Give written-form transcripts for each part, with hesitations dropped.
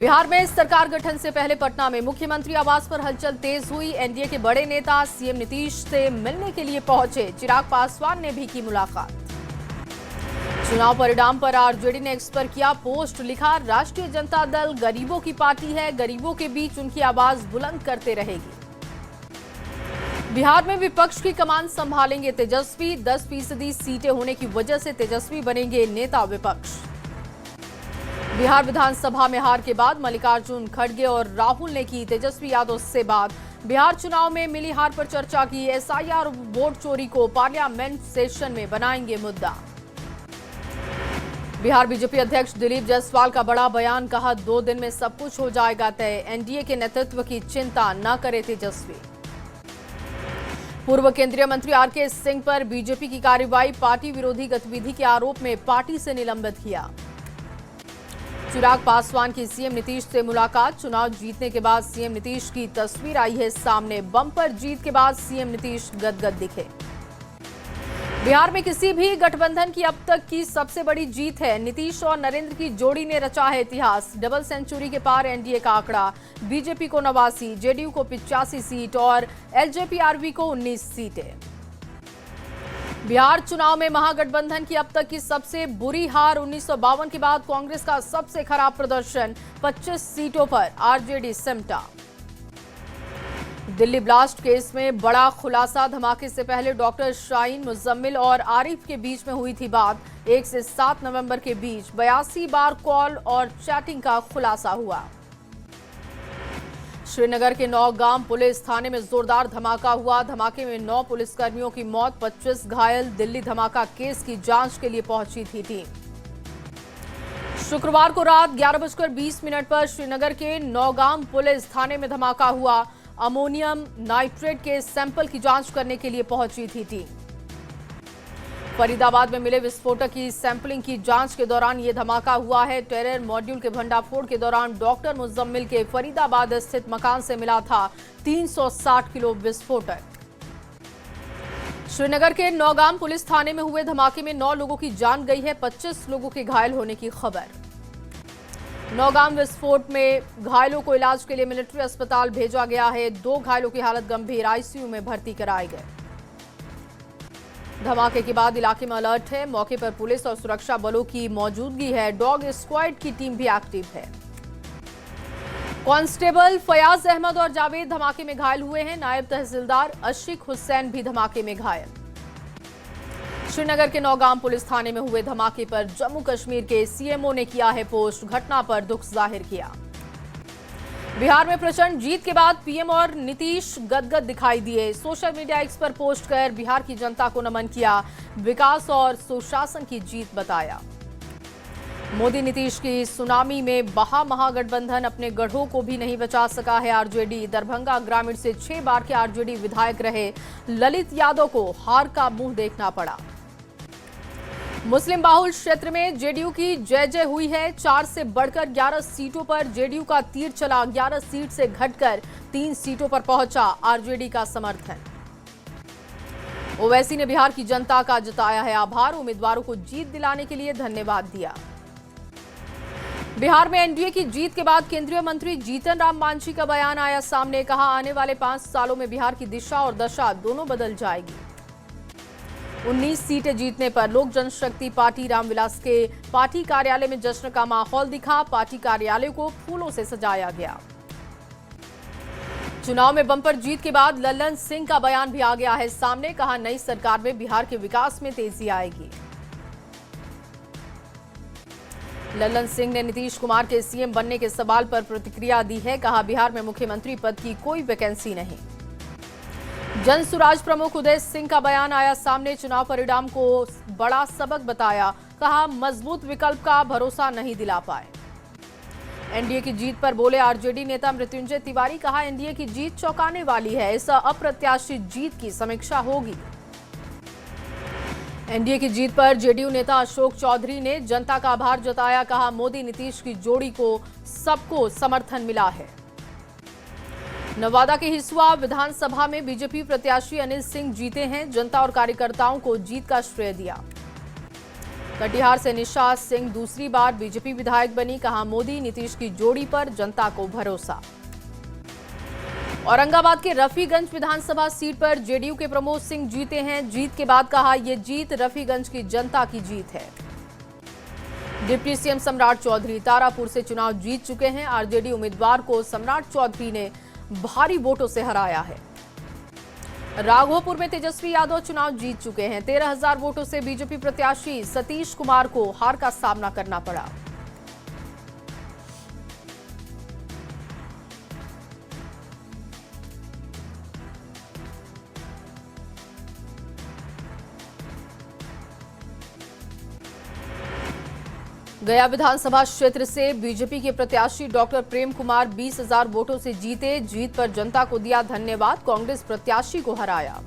बिहार में सरकार गठन से पहले पटना में मुख्यमंत्री आवास पर हलचल तेज हुई। एनडीए के बड़े नेता सीएम नीतीश से मिलने के लिए पहुंचे। चिराग पासवान ने भी की मुलाकात। चुनाव परिणाम पर आरजेडी ने एक्स पर किया पोस्ट, लिखा राष्ट्रीय जनता दल गरीबों की पार्टी है, गरीबों के बीच उनकी आवाज बुलंद करते रहेगी। बिहार में विपक्ष की कमान संभालेंगे तेजस्वी, 10% सीटें होने की वजह से तेजस्वी बनेंगे नेता विपक्ष। बिहार विधानसभा में हार के बाद मल्लिकार्जुन खड़गे और राहुल ने की तेजस्वी यादव से बात। बिहार चुनाव में मिली हार पर चर्चा की। एसआईआर वोट चोरी को पार्लियामेंट सेशन में बनाएंगे मुद्दा। बिहार बीजेपी अध्यक्ष दिलीप जायसवाल का बड़ा बयान, कहा 2 दिन में सब कुछ हो जाएगा तय, एनडीए के नेतृत्व की चिंता न करे तेजस्वी। पूर्व केंद्रीय मंत्री आरके सिंह पर बीजेपी की कार्रवाई, पार्टी विरोधी गतिविधि के आरोप में पार्टी से निलंबित किया। चिराग पासवान की सीएम नीतीश से मुलाकात, चुनाव जीतने के बाद सीएम नीतीश की तस्वीर आई है सामने। बम्पर जीत के बाद सीएम नीतीश गदगद दिखे। बिहार में किसी भी गठबंधन की अब तक की सबसे बड़ी जीत है। नीतीश और नरेंद्र की जोड़ी ने रचा है इतिहास। डबल सेंचुरी के पार एनडीए का आंकड़ा, बीजेपी को 89, जेडीयू को 85 सीट और एलजेपी-आरवी को 19 सीटें। बिहार चुनाव में महागठबंधन की अब तक की सबसे बुरी हार, 1952 के बाद कांग्रेस का सबसे खराब प्रदर्शन, 25 सीटों पर आरजेडी सिमटा। दिल्ली ब्लास्ट केस में बड़ा खुलासा, धमाके से पहले डॉक्टर शाहीन, मुजम्मिल और आरिफ के बीच में हुई थी बात। 1 से 7 नवंबर के बीच 82 बार कॉल और चैटिंग का खुलासा हुआ। श्रीनगर के नौगाम पुलिस थाने में जोरदार धमाका हुआ। धमाके में 9 पुलिसकर्मियों की मौत, 25 घायल। दिल्ली धमाका केस की जांच के लिए पहुंची थी टीम। शुक्रवार को रात 11:20 पर श्रीनगर के नौगाम पुलिस थाने में धमाका हुआ। अमोनियम नाइट्रेट के सैंपल की जांच करने के लिए पहुंची थी टीम। फरीदाबाद में मिले विस्फोटक की सैंपलिंग की जांच के दौरान यह धमाका हुआ है। टेरर मॉड्यूल के भंडाफोड़ के दौरान डॉक्टर मुजम्मिल के फरीदाबाद स्थित मकान से मिला था 360 किलो विस्फोटक। श्रीनगर के नौगाम पुलिस थाने में हुए धमाके में 9 लोगों की जान गई है, 25 लोगों के घायल होने की खबर। नौगाम विस्फोट में घायलों को इलाज के लिए मिलिट्री अस्पताल भेजा गया है। 2 घायलों की हालत गंभीर, आईसीयू में भर्ती कराए गए। धमाके के बाद इलाके में अलर्ट है। मौके पर पुलिस और सुरक्षा बलों की मौजूदगी है। डॉग स्क्वाड की टीम भी एक्टिव है। कांस्टेबल फयाज अहमद और जावेद धमाके में घायल हुए हैं। नायब तहसीलदार अशिक हुसैन भी धमाके में घायल। श्रीनगर के नौगाम पुलिस थाने में हुए धमाके पर जम्मू कश्मीर के सीएमओ ने किया है पोस्ट, घटना पर दुख जाहिर किया। बिहार में प्रचंड जीत के बाद पीएम और नीतीश गदगद दिखाई दिए। सोशल मीडिया एक्स पर पोस्ट कर बिहार की जनता को नमन किया, विकास और सुशासन की जीत बताया। मोदी नीतीश की सुनामी में बहा महागठबंधन, अपने गढ़ों को भी नहीं बचा सका है आरजेडी। दरभंगा ग्रामीण से 6 बार के आरजेडी विधायक रहे ललित यादव को हार का मुंह देखना पड़ा। मुस्लिम बाहुल क्षेत्र में जेडीयू की जय जय हुई है। 4 से बढ़कर 11 सीटों पर जेडीयू का तीर चला। 11 सीट से घटकर 3 सीटों पर पहुंचा आरजेडी का समर्थन। ओवैसी ने बिहार की जनता का जताया है आभार, उम्मीदवारों को जीत दिलाने के लिए धन्यवाद दिया। बिहार में एनडीए की जीत के बाद केंद्रीय मंत्री जीतन राम मांझी का बयान आया सामने, कहा आने वाले 5 सालों में बिहार की दिशा और दशा दोनों बदल जाएगी। 19 सीटें जीतने पर लोक जनशक्ति पार्टी रामविलास के पार्टी कार्यालय में जश्न का माहौल दिखा। पार्टी कार्यालय को फूलों से सजाया गया। चुनाव में बम्पर जीत के बाद लल्लन सिंह का बयान भी आ गया है सामने, कहा नई सरकार में बिहार के विकास में तेजी आएगी। लल्लन सिंह ने नीतीश कुमार के सीएम बनने के सवाल पर प्रतिक्रिया दी है, कहा बिहार में मुख्यमंत्री पद की कोई वैकेंसी नहीं। जन सुराज प्रमुख उदय सिंह का बयान आया सामने, चुनाव परिणाम को बड़ा सबक बताया, कहा मजबूत विकल्प का भरोसा नहीं दिला पाए। एनडीए की जीत पर बोले आरजेडी नेता मृत्युंजय तिवारी, कहा एनडीए की जीत चौंकाने वाली है, इस अप्रत्याशित जीत की समीक्षा होगी। एनडीए की जीत पर जेडीयू नेता अशोक चौधरी ने जनता का आभार जताया, कहा मोदी नीतीश की जोड़ी को सबको समर्थन मिला है। नवादा के हिसुआ विधानसभा में बीजेपी प्रत्याशी अनिल सिंह जीते हैं, जनता और कार्यकर्ताओं को जीत का श्रेय दिया। कटिहार से निशा सिंह दूसरी बार बीजेपी विधायक बनी, कहा मोदी नीतीश की जोड़ी पर जनता को भरोसा। औरंगाबाद के रफीगंज विधानसभा सीट पर जेडीयू के प्रमोद सिंह जीते हैं। जीत के बाद कहा, यह जीत रफीगंज की जनता की जीत है। डिप्टी सीएम सम्राट चौधरी तारापुर से चुनाव जीत चुके हैं। आरजेडी उम्मीदवार को सम्राट चौधरी ने भारी वोटों से हराया है। राघोपुर में तेजस्वी यादव चुनाव जीत चुके हैं। 13,000 वोटों से बीजेपी प्रत्याशी सतीश कुमार को हार का सामना करना पड़ा। गया विधानसभा क्षेत्र से बीजेपी के प्रत्याशी डॉक्टर प्रेम कुमार 20,000 वोटों से जीते। जीत पर जनता को दिया धन्यवाद, कांग्रेस प्रत्याशी को हराया।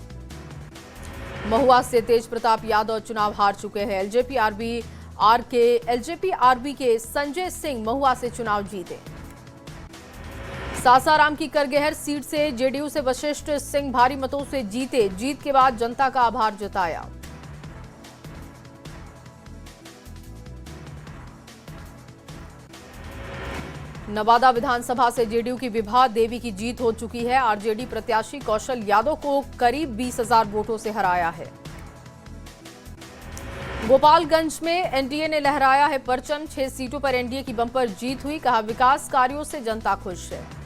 महुआ से तेज प्रताप यादव चुनाव हार चुके हैं। एलजेपी-आरबी के संजय सिंह महुआ से चुनाव जीते। सासाराम की करगहर सीट से जेडीयू से वशिष्ठ सिंह भारी मतों से जीते। जीत के बाद जनता का आभार जताया। नवादा विधानसभा से जेडीयू की विभा देवी की जीत हो चुकी है। आरजेडी प्रत्याशी कौशल यादव को करीब 20,000 वोटों से हराया है। गोपालगंज में एनडीए ने लहराया है परचम। 6 सीटों पर एनडीए की बंपर जीत हुई, कहा विकास कार्यों से जनता खुश है।